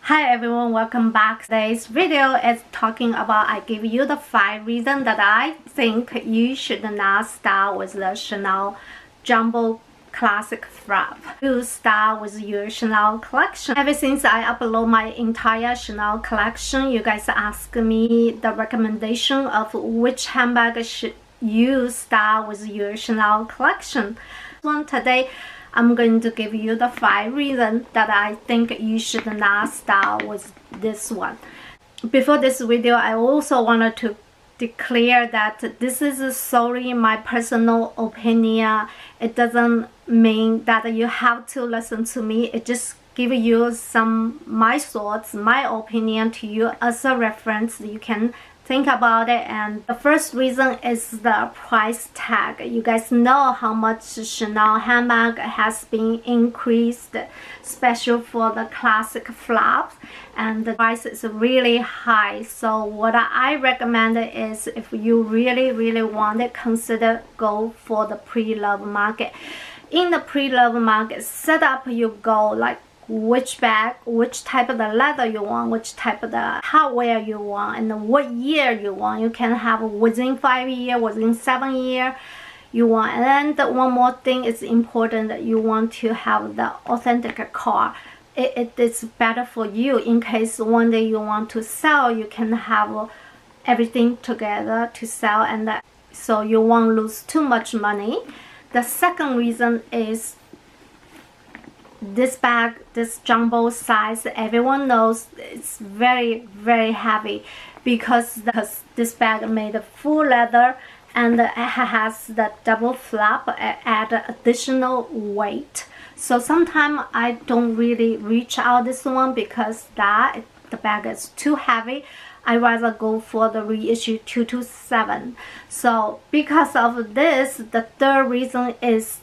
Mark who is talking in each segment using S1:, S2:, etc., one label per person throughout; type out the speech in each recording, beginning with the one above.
S1: Hi everyone, welcome back. Today's video is talking about I give you the 5 reasons that I think you should not start with the Chanel Jumbo Classic Flap. You start with your Chanel collection. Ever since I upload my entire Chanel collection, you guys ask me the recommendation of which handbag should you start with your Chanel collection. Today I'm going to give you the 5 reasons that I think you should not start with this one. Before this video, I also wanted to declare that this is solely my personal opinion. It doesn't mean that you have to listen to me. It just give you my thoughts, my opinion to you as a reference. You can think about it. And the first reason is the price tag. You guys know how much Chanel handbag has been increased, especially for the classic flaps, and the price is really high. So what I recommend is, if you really want it, consider go for the pre-love market. In the pre-love market, set up your goal, like which bag, which type of the leather you want, which type of the hardware you want, and what year you want. You can have within 5 years, within 7 years you want. And one more thing is important, that you want to have the authentic car. It is better for you in case one day you want to sell. You can have everything together to sell, and so you won't lose too much money. The second reason is this bag, this jumbo size. Everyone knows it's very heavy because this bag made of full leather, and it has the double flap, add additional weight. So sometimes I don't really reach out this one because the bag is too heavy. I rather go for the reissue 227. So because of this, the third reason is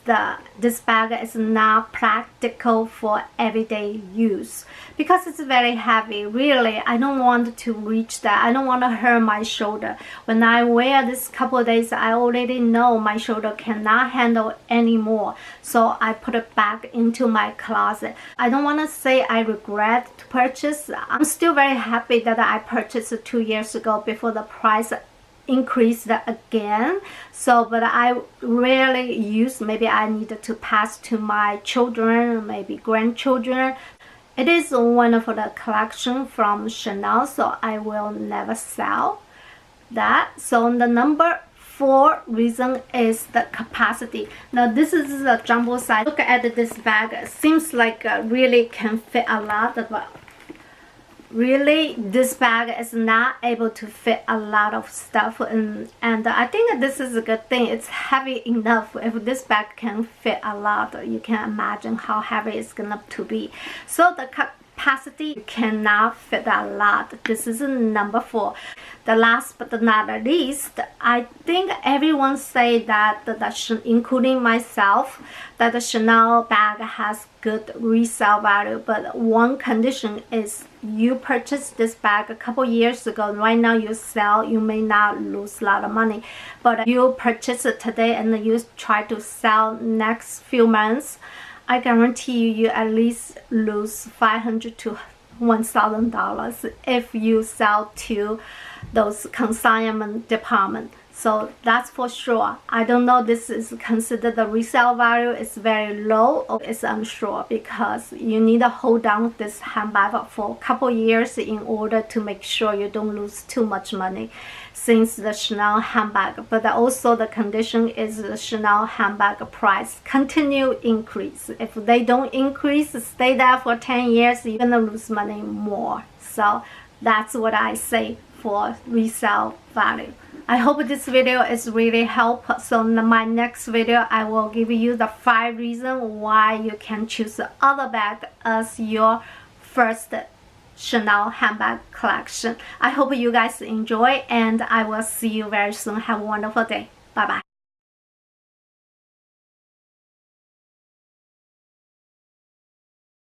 S1: this bag is not practical for everyday use because it's very heavy. Really, I don't want to reach that. I don't want to hurt my shoulder. When I wear this couple of days, I already know my shoulder cannot handle anymore. So I put it back into my closet. I don't want to say I regret to purchase. I'm still very happy that I purchased 2 years ago before the price increased again. So but I rarely use. Maybe I needed to pass to my children, maybe grandchildren. It is one of the collection from Chanel, so I will never sell that. So the number 4 reason is the capacity. Now this is a jumbo size. Look at this bag. It seems like really can fit a lot, but really this bag is not able to fit a lot of stuff, and I think this is a good thing. It's heavy enough. If this bag can fit a lot, you can imagine how heavy it's gonna to be. So the capacity cannot fit a lot. This is number 4. The last but not least, I think everyone say that including myself, that the Chanel bag has good resale value, but one condition is you purchased this bag a couple years ago. Right now you sell, you may not lose a lot of money, but you purchase it today and you try to sell next few months, I guarantee you at least lose $500 to $1,000 if you sell to those consignment department. So that's for sure. I don't know, this is considered the resale value is very low, or it's unsure, because you need to hold on this handbag for a couple years in order to make sure you don't lose too much money since the Chanel handbag. But also the condition is the Chanel handbag price continue increase. If they don't increase, stay there for 10 years, you're gonna lose money more. So that's what I say for resale value. I hope this video is really helpful. So in my next video, I will give you the 5 reasons why you can choose the other bag as your first Chanel handbag collection. I hope you guys enjoy, and I will see you very soon. Have a wonderful day. Bye bye.